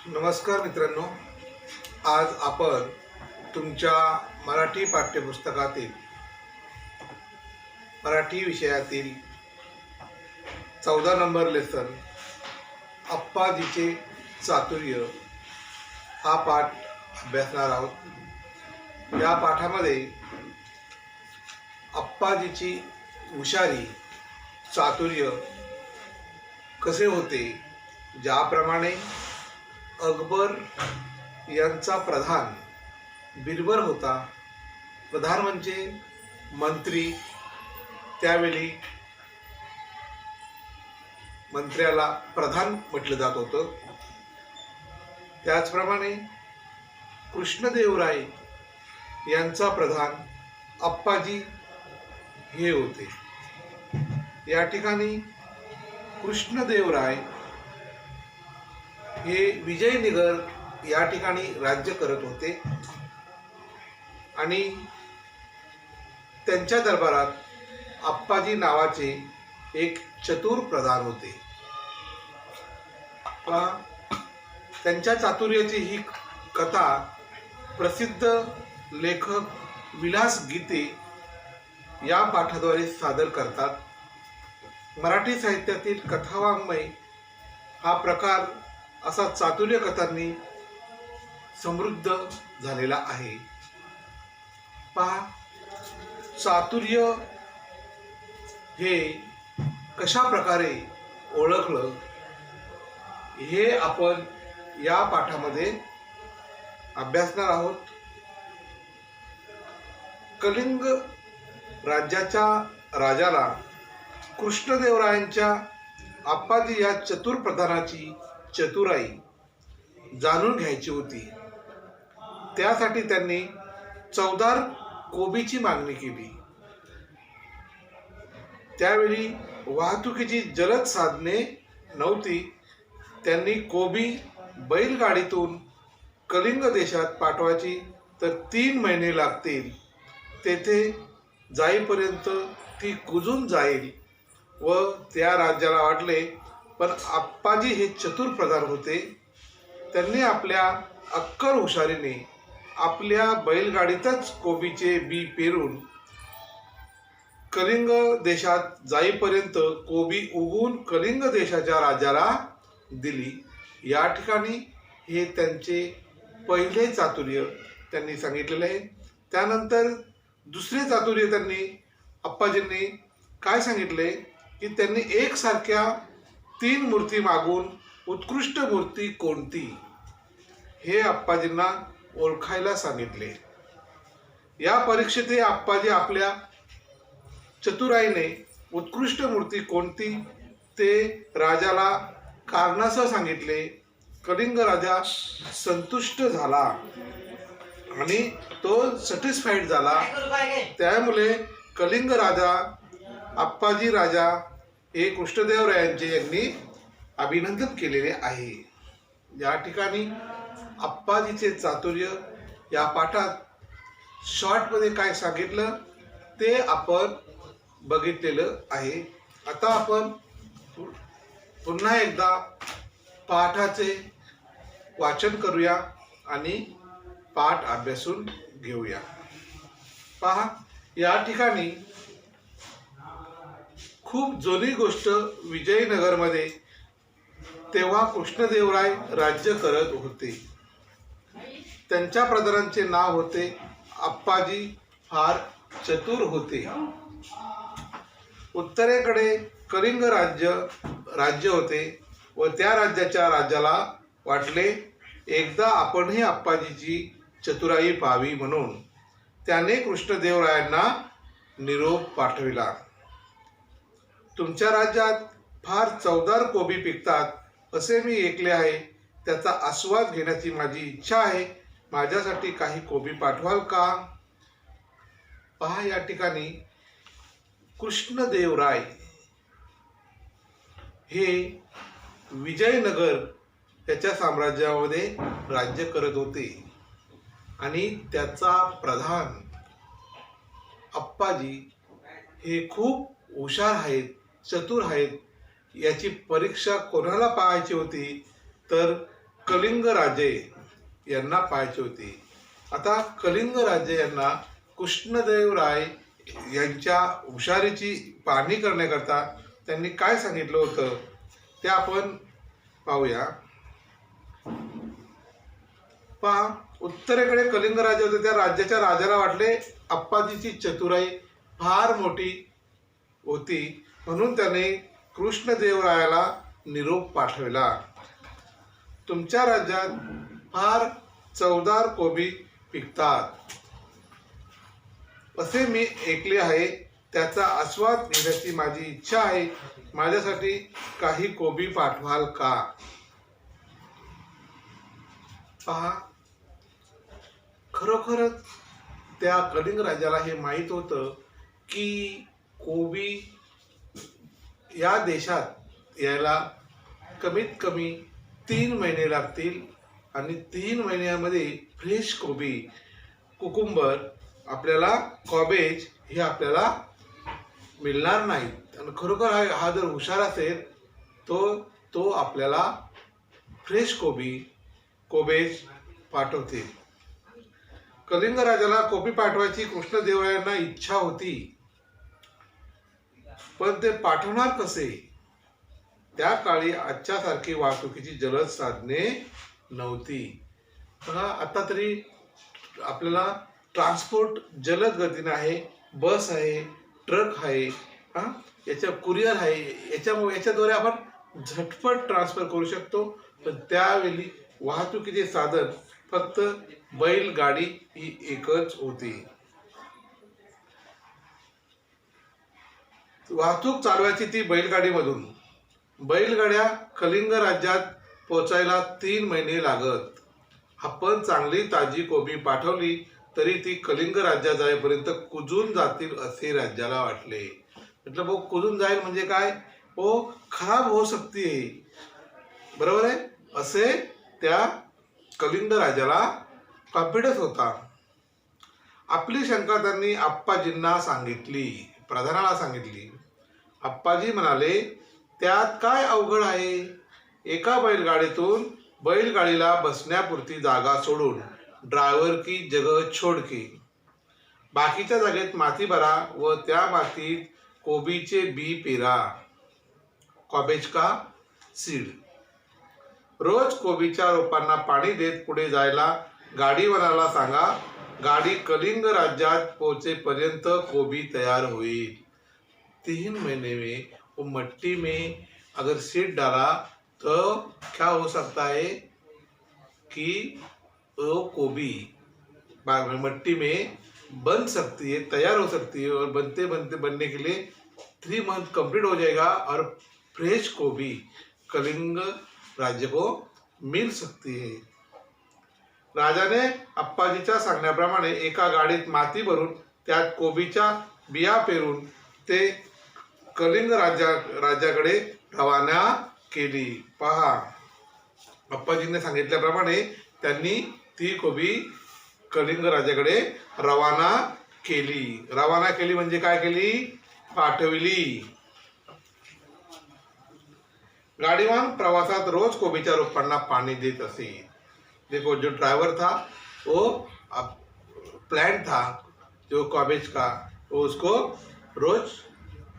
नमस्कार मित्रांनो, आज आपण तुमच्या मराठी पाठ्यपुस्तकातील मराठी विषयातील 14 नंबर लेसन अप्पाजीचे चातुर्य हा पाठ अभ्यासणार आहोत। या पाठामध्ये अप्पाजीची हुशारी चातुर्य कसे होते, ज्याप्रमाणे अकबर यांचा प्रधान बिरबल होता। प्रधान म्हणजे मंत्री, त्यावेळी मंत्र्याला प्रधान म्हटलं जात होतं। त्याचप्रमाणे कृष्णदेवराय यांचा प्रधान अप्पाजी हे होते। या ठिकाणी कृष्णदेवराय हे विजयनगर या ठिकाणी राज्य करत होते आणि त्यांच्या दरबारात अप्पाजी नावाचे एक चतुर प्रधान होते। त्यांच्या चातुर्याची ही कथा प्रसिद्ध लेखक विलास गीते या पाठाद्वारे सादर करतात। मराठी साहित्यातील कथावाङ्मय हा प्रकार असा चातुर्य कथांनी समृद्ध झालेला आहे। पहा, चातुर्य हे कशा प्रकारे ओळखलं हे आपण या पाठामध्ये अभ्यासणार आहोत। कलिंग राज्याच्या राजाला कृष्णदेवरायांच्या अप्पाजी या चतुर प्रधानाची चतुराई जाणून घ्यायची होती। त्यासाठी त्यांनी 14 कोबीची मागणी केली। त्यावेळी वाहतुकीची जलद साधने नव्हती। त्यांनी कोबी बैलगाडीतून कलिंग देशात पाठवायची तर 3 महिने लागतील। तेथे जाईपर्यंत ती कुजून जाईल व त्या राज्याला वाटले, पण अप्पाजी हे चतुर प्रधान होते। त्यांनी आपल्या अक्कल हुशारीने आपल्या बैलगाडीतच कोबीचे बी पेरून कलिंग देशात जाईपर्यंत कोबी उगवून कलिंग देशाच्या राजाला दिली। या ठिकाणी हे त्यांचे पहिले चातुर्य त्यांनी सांगितलेले आहे। त्यानंतर दुसरे चातुर्य त्यांनी अप्पाजींनी काय सांगितले की त्यांनी एकसारख्या 3 मूर्ती मागून उत्कृष्ट मूर्ती कोणती हे अप्पाजींना ओळखायला सांगितले। या परीक्षेत अप्पाजी आपल्या चतुराईने उत्कृष्ट मूर्ती कोणती ते राजाला कारणासह सांगितले। कलिंग राजा संतुष्ट झाला आणि तो सॅटिस्फाईड झाला। त्यामुळे कलिंग राजा अप्पाजी राजा हे कृष्णदेवरायांचे यांनी अभिनंदन केलेले आहे। या ठिकाणी अप्पाजीचे चातुर्य या पाठात शॉर्टमध्ये काय सांगितलं ते आपण बघितलेलं आहे। आता आपण पुन्हा एकदा पाठाचे वाचन करूया आणि पाठ अभ्यासून घेऊया। पहा, या ठिकाणी खूप जुनी गोष्ट विजयनगरमध्ये तेव्हा कृष्णदेवराय राज्य करत होते। त्यांच्या प्रधानांचे नाव होते अप्पाजी। फार चतुर होते। उत्तरेकडे कलिंग राज्य होते व त्या राज्याच्या राजाला वाटले एकदा आपणही अप्पाजीची चतुराई पाहावी, म्हणून त्याने कृष्णदेवरायांना निरोप पाठविला। तुमच्या राज्यात फार 14 कोबी पिकतात असे मी ऐकले आहे। त्याचा आस्वाद घेण्याची माझी इच्छा आहे। माझ्यासाठी काही कोबी पाठवाल का? पहा, या ठिकाणी कृष्णदेवराय हे विजयनगर त्याच्या साम्राज्यामध्ये राज्य करत होते आणि त्याचा प्रधान अप्पाजी हे खूप हुशार आहेत, चतुर आहेत। याची परीक्षा कोणाला पाहायची होती तर कलिंग राजे यांना पाहायचे होते. आता कलिंग राजे यांना कृष्णदेवराय यांच्या हुशारीची पाहणी करण्याकरता त्यांनी काय सांगितलं होतं ते आपण पाहूया. पहा, उत्तरेकडे कलिंग राज्य होते. त्या राज्याच्या राजाला वाटले अप्पाजीची चतुराई फार मोठी होती, म्हणून त्याने कृष्णदेवरायाला निरोप पाठवला. तुमच्या राज्यात फार चवदार कोबी पिकतात असे मी ऐकले आहे. त्याचा आस्वाद घेण्याची माझी इच्छा आहे. माझ्यासाठी काही कोबी पाठवाल का? पहा, खरोखरच त्या कलिंग राजाला हे माहीत होतं की कोबी या देशात यायला कमीत कमी 3 महिने लागतील आणि 3 महिन्यामध्ये फ्रेश कोबी, कुकुंबर, आपल्याला कॉबेज हे आपल्याला मिळणार नाहीत. आणि खरोखर हा जर हुशार असेल तो आपल्याला फ्रेश कोबेज पाठवते. कलिंग राजाला कोबी पाठवायची कृष्णदेवरायांना इच्छा होती, पण ते पाठवणार कसे? त्या काळी आजच्यासारखी वाहतुकीची जलद साधने नव्हती. बघा, आता तरी आपल्याला ट्रान्सपोर्ट जलद गतीने आहे. बस आहे, ट्रक आहे, याच्या कुरिअर आहे. याच्याद्वारे आपण झटपट ट्रान्सफर करू शकतो. पण त्यावेळी वाहतुकीचे साधन फक्त बैलगाडी ही एकच होती. वाहतूक चालवायची ती बैलगाडीमधून. बैलगाड्या कलिंग राज्यात पोहोचायला 3 महिने लागत. आपण चांगली ताजी कोबी पाठवली तरी ती कलिंग राज्यात जाईपर्यंत कुजून जातील असे राज्याला वाटले. म्हटलं भाऊ, कुजून जाईल म्हणजे काय? हो, खराब होऊ शकते, बरोबर आहे, असे त्या कलिंग राजाला कॉन्फिडन्स होता. आपली शंका त्यांनी आप्पाजींना सांगितली, प्रधानाला सांगितली. आप्पाजी म्हणाले, त्यात काय अवघड आहे? एका बैलगाडीतून बैलगाडीला बसण्यापुरती जागा सोडून ड्रायव्हर की जगह छोड़ के बाकीच्या जागेत माती भरा व त्या मातीत कोबीचे बी पेरा, कॉबेज का सीड. रोज कोबीच्या रोपांना पाणी देत पुढे जायला गाडीवाल्याला सांगा. गाडी कलिंग राज्यात पोहोचेपर्यंत कोबी तैयार होईल. 3 महीने में वो मट्टी में अगर सीड डाला तो क्या हो सकता है कि वो कोबी मट्टी में बन सकती है, तैयार हो सकती है, और बनने के लिए 3 मंथ कंप्लीट हो जाएगा और फ्रेश कोबी कलिंग राज्य को मिल सकती है. राजाने अप्पाजीच्या सांगण्याप्रमाणे एका गाडीत माती भरून त्यात कोबीच्या बिया पेरून ते कलिंग राज्याकडे रवाना केली. पहा, अप्पाजीने सांगितल्याप्रमाणे त्यांनी ती कोबी कलिंग राज्याकडे रवाना केली. रवाना केली म्हणजे काय केली? पाठविली. गाडीवान प्रवासात रोज कोबीच्या रोपांना पाणी देत असे. देखो, जो ड्राइवर था वो प्लांट था जो कॉबेज का, वो उसको रोज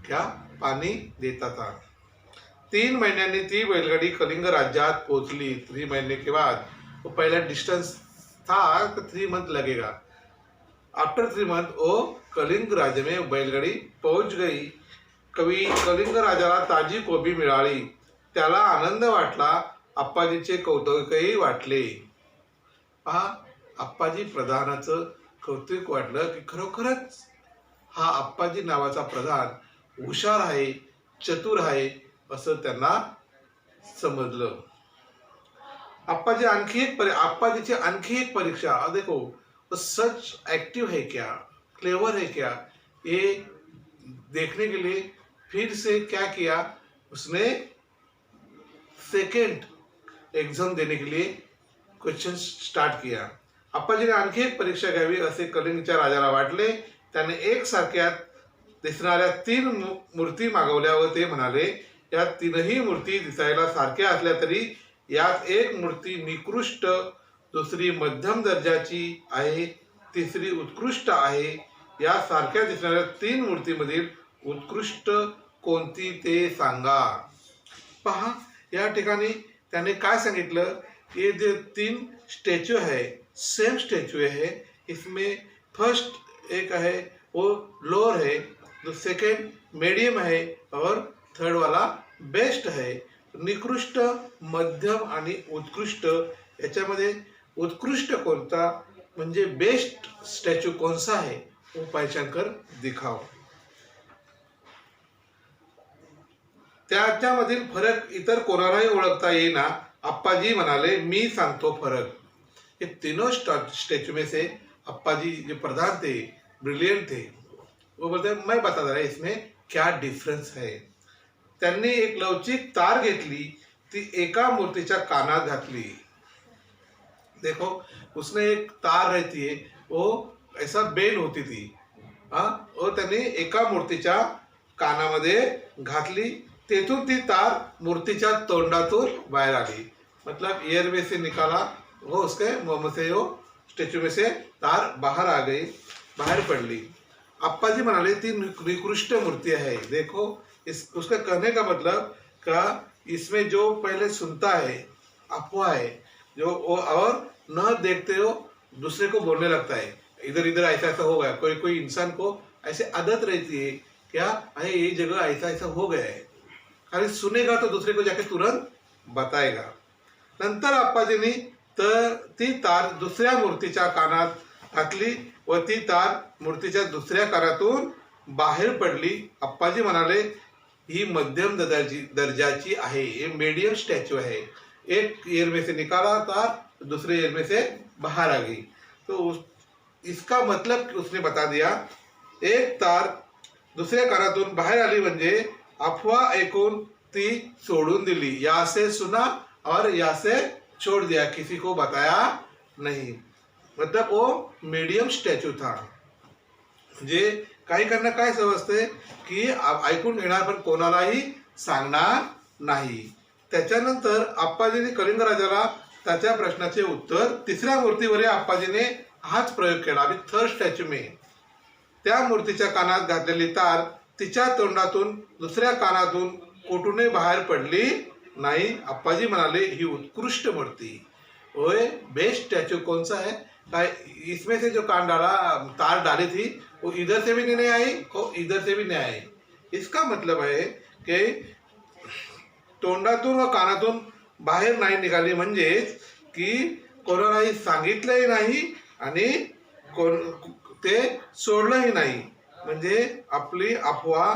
क्या पानी देता था. 3 महीन्यांनी ती बैलगाडी कलिंग राज्यात पोहोचली. 3 महीने के बाद वो पहला डिस्टेंस था तो 3 मंथ लगेगा. आफ्टर 3 मंथ वो कलिंग राज्य में बैलगाडी पहुंच गई. कलिंग राजाला ताजी कोबी मिळाली. त्याला आनंद वाटला. अप्पाजीचे कौतुकही वाटले. पहा, अप्पाजी प्रधानाचं कौतुक वाटलं की खरोखरच हा अप्पाजी नावाचा प्रधान हुशार आहे, चतुर आहे असं त्यांना समजलं. अप्पाजीची आणखी एक परीक्षा. देखो, सच एक्टिव है क्या, क्लेवर है क्या, ये देखने के लिए फिर से क्या किया, उसने सेकंड एग्जाम देने के लिए क्वेश्चन स्टार्ट किया. अप्पाजीने आणखी एक परीक्षा घ्यावी असे कलिंगच्या राजाला वाटले. त्याने एकसारख्या दिसणाऱ्या 3 मूर्ती मागवल्या व ते म्हणाले, या 3ही मूर्ती दिसायला सारख्या असल्या तरी यात एक मूर्ती निकृष्ट, दुसरी मध्यम दर्जाची आहे, तिसरी उत्कृष्ट आहे. या सारख्या दिसणाऱ्या 3 मूर्तीमधील उत्कृष्ट कोणती ते सांगा. पहा, या ठिकाणी त्याने काय सांगितलं, ये जो 3 स्टैचू है, सेम स्टैचू है. इसमें फर्स्ट एक है वो लोअर है, जो सेकंड मीडियम है और थर्ड वाला बेस्ट है. निकृष्ट, मध्यम आणि उत्कृष्ट याच्यामध्ये उत्कृष्ट कोणता म्हणजे बेस्ट स्टॅच्यू कोणसा आहे वो पहचान कर दिखाओ. त्याच्यामधील फरक इतर कोणालाही ओळखता येईना. अप्पाजी म्हणाले, मी सांगतो फरक. ये तीनों स्टैचू में से अप्पाजी जो प्रधान थे, ब्रिलियंट थे, वो बोलते हैं मैं बता रहा इसमें क्या डिफरेंस है. त्यांनी एक लवचिक तार घेतली, ती एका मूर्तीच्या कानात घातली. देखो, उसने एक तार रहती है, वो ऐसा बेल होती थी, और त्यांनी एका मूर्तीच्या कानामध्ये घातली. तेथून ती तार मूर्तीच्या तोंडातून बाहेर आली. मतलब ईयर में से निकाला, वो उसके मुंह से वो स्टैचू में से तार बाहर आ गई, बाहर पडली. अप्पाजी म्हणाले, ती निकृष्ट मूर्ति है. देखो, उसका कहने का मतलब का इसमें जो पहले सुनता है अफवाह है, जो वो और न देखते हो दूसरे को बोलने लगता है, इधर इधर ऐसा ऐसा हो गया. कोई कोई इंसान को ऐसे आदत रहती है, क्या अरे ये जगह ऐसा ऐसा हो गया है, खाली सुनेगा तो दूसरे को जाके तुरंत बताएगा. नंतर अप्पाजींनी तर ती तार दुसऱ्या मूर्तीच्या कानात घातली व ती तार मूर्तीच्या दुसऱ्या कानातून बाहेर पडली. अप्पाजी म्हणाले, ही मध्यम दर्जाची आहे, ये मीडियम स्टैचू है. एक ईयर में से निकाला तार, दूसरे ईयर में से बाहर आ गई. तो इसका मतलब उसने बता दिया, एक तार दुसऱ्या कानातून बाहेर आली म्हणजे अफवा ऐकून ती सोडून दिली. या से सुना और या से छोड़ दिया, किसी को बताया नहीं. मतलब वो मीडियम स्टैचू था. म्हणजे काही करणार काय समजते की ऐकून घेणार पण कोणालाही सांगणार नाही. त्याच्यानंतर अप्पाजीने कलिंग राजाला त्याच्या प्रश्नाचे उत्तर तिसऱ्या मूर्तीवर अप्पाजीने हाच प्रयोग केला. अभी थर्ड स्टॅच्यू में त्या मूर्तीच्या कानात घातलेली तार तिच्या तोंडातून दुसऱ्या कानातून कुठूनही बाहेर पडली नाही. अप्पाजी म्हणाले, ही उत्कृष्ट मूर्ति. ओए, बेस्ट स्टैचू कौन सा है? इसमें से जो कान डाला, तार डाली थी, वो इधर से भी नहीं आई और इधर से भी नहीं आई. इसका मतलब है कि तोंडातून व कानातून बाहेर नाही निघाली, म्हणजेच की कोणालाही सांगितलंही नाही आणि ते सोडलंही नाही. म्हणजे आपली अफवा,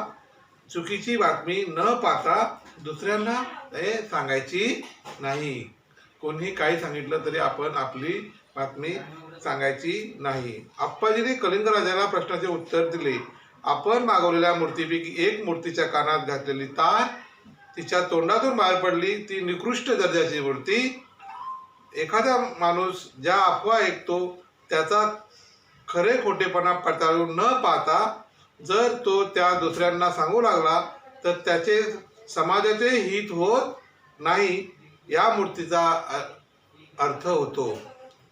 चुकीची बातमी न पाहता दुसऱ्यांना हे सांगायची नाही. कोणी काही सांगितलं तरी आपण आपली बातमी सांगायची नाही. अप्पाजीने कलिंग राजाला प्रश्नाचे उत्तर दिले. आपण मागवलेल्या मूर्तीपैकी एक मूर्तीच्या कानात घातलेली तार तिच्या तोंडातून बाहेर पडली, ती निकृष्ट दर्जाची मूर्ती. एखादा माणूस ज्या अफवा ऐकतो त्याचा खरे खोटेपणा पडताळून न पाहता जर तो त्या दुसऱ्यांना सांगू लागला तर त्याचे समाजाचे हित होत नाही, या मूर्तीचा अर्थ होतो.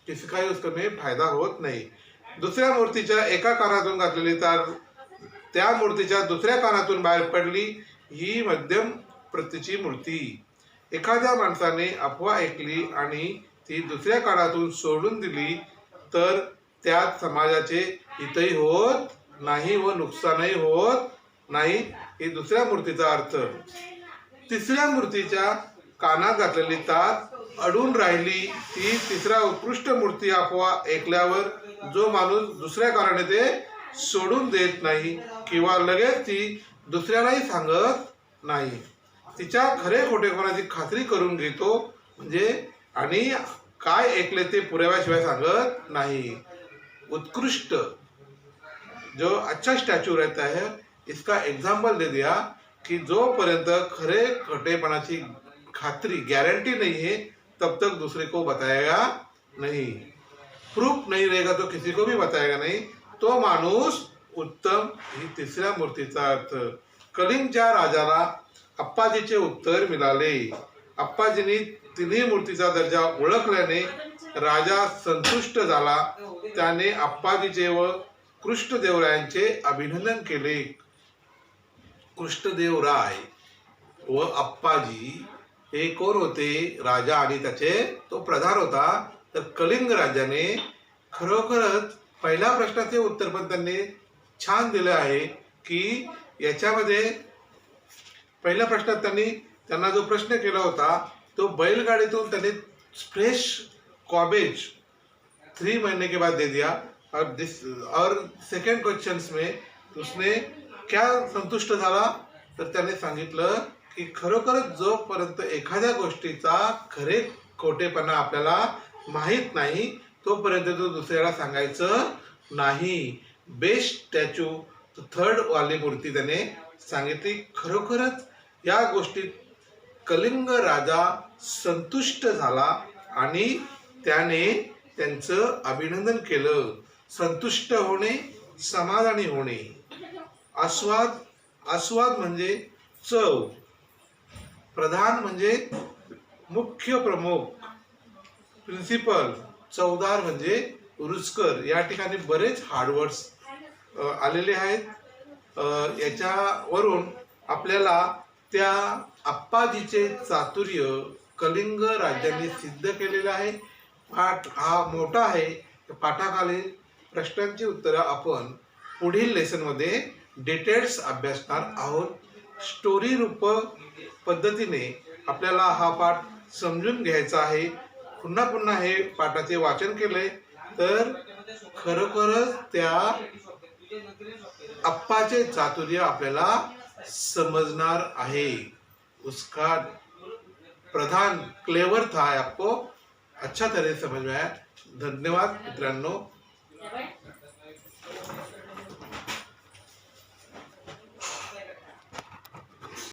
किसी काही उसमें फायदा होत नाही. दुसऱ्या मूर्तीच्या एका कानातून घातलेली तार त्या मूर्तीच्या दुसऱ्या कानातून बाहेर पडली, ही मध्यम प्रतीची मूर्ती. एखाद्या माणसाने अफवा ऐकली आणि ती दुसऱ्या कानातून सोडून दिली तर त्यात समाजाचे हितही होत नाही व नुकसानही होत नाही. ही दुसऱ्या मूर्तीचा अर्थ. तिसऱ्या मूर्तीच्या कानात घातलेली तार अडून राहिली, ती तिसरा उत्कृष्ट मूर्ती अफवा ऐकल्यावर जो माणूस दुसऱ्या कारणाने ते सोडून देत नाही किंवा लगेच ती दुसऱ्यालाही सांगत नाही, तिच्या खरे खोटेपणाची खात्री करून घेतो, म्हणजे आणि काय ऐकले ते पुराव्याशिवाय सांगत नाही. उत्कृष्ट जो अच्छा स्टैचू रहता है, इसका एग्जाम्पल दे दिया कि जोपर्यंत खरे खोटेपणाची खात्री गारंटी नहीं है तब तक दूसरे को बताएगा नहीं. प्रूफ नहीं रहेगा तो किसी को भी बताएगा नहीं. तो माणूस उत्तम. ही तिसऱ्या मूर्तीचा अर्थ. कलिंगच्या राजाला अप्पाजीचे उत्तर मिळाले. अप्पाजींनी तिन्ही मूर्तीचा दर्जा ओळखल्याने राजा संतुष्ट झाला. त्याने आप्पाजीचे व कृष्णदेवरायांचे अभिनंदन केले. कृष्णदेवराय व आप्पाजी हे कोण होते? राजा आणि त्याचे तो प्रधान होता. तर कलिंग राजाने खरोखरच पहिल्या प्रश्नाचे उत्तर पण त्यांनी छान दिले आहे की याच्यामध्ये पहिल्या प्रश्नात त्यांना जो प्रश्न केला होता तो बैलगाडीतून त्यांनी फ्रेश कॉबेज 3 महीने के बाद दे दिया. और सेकंड क्वेश्चन्स में उसने क्या संतुष्ट झाला? तर त्याने सांगितलं की खरोखरच जोपर्यंत एखाद्या गोष्टीचा खरे खोटेपणा आपल्याला माहीत नाही तोपर्यंत तो दुसऱ्याला सांगायचं नाही. बेस्ट स्टॅच्यू थर्ड वाली मूर्ती त्याने सांगितली. खरोखरच या गोष्टीत कलिंग राजा संतुष्ट झाला आणि त्याने त्यांचं अभिनंदन केलं. संतुष्ट होणे, समाधानी होणे. आस्वाद म्हणजे चव. प्रधान म्हणजे मुख्य प्रमुख. प्रिन्सिपल. चवदार म्हणजे रुचकर. या ठिकाणी बरेच हार्डवर्ड्स आलेले आहेत. याच्यावरून आपल्याला त्या आप्पाजीचे चातुर्य कलिंग राज्याने सिद्ध केलेलं आहे. पाठ हा मोठा आहे. पाठाखालील प्रश्नांची उत्तरं आपण पुढील लेसनमध्ये डिटेल्स अभ्यासणार आहोत. स्टोरी रूप पद्धतीने आपल्याला हा पाठ समजून घ्यायचा आहे. पुन्हा पुन्हा हे पाठाचे वाचन केले तर खरोखरच त्या अप्पाचे चातुर्य आपल्याला समझणार आहे. उसका प्रधान क्लेवर था आपको अच्छा तरह समझ में आया. धन्यवाद मित्रांनो.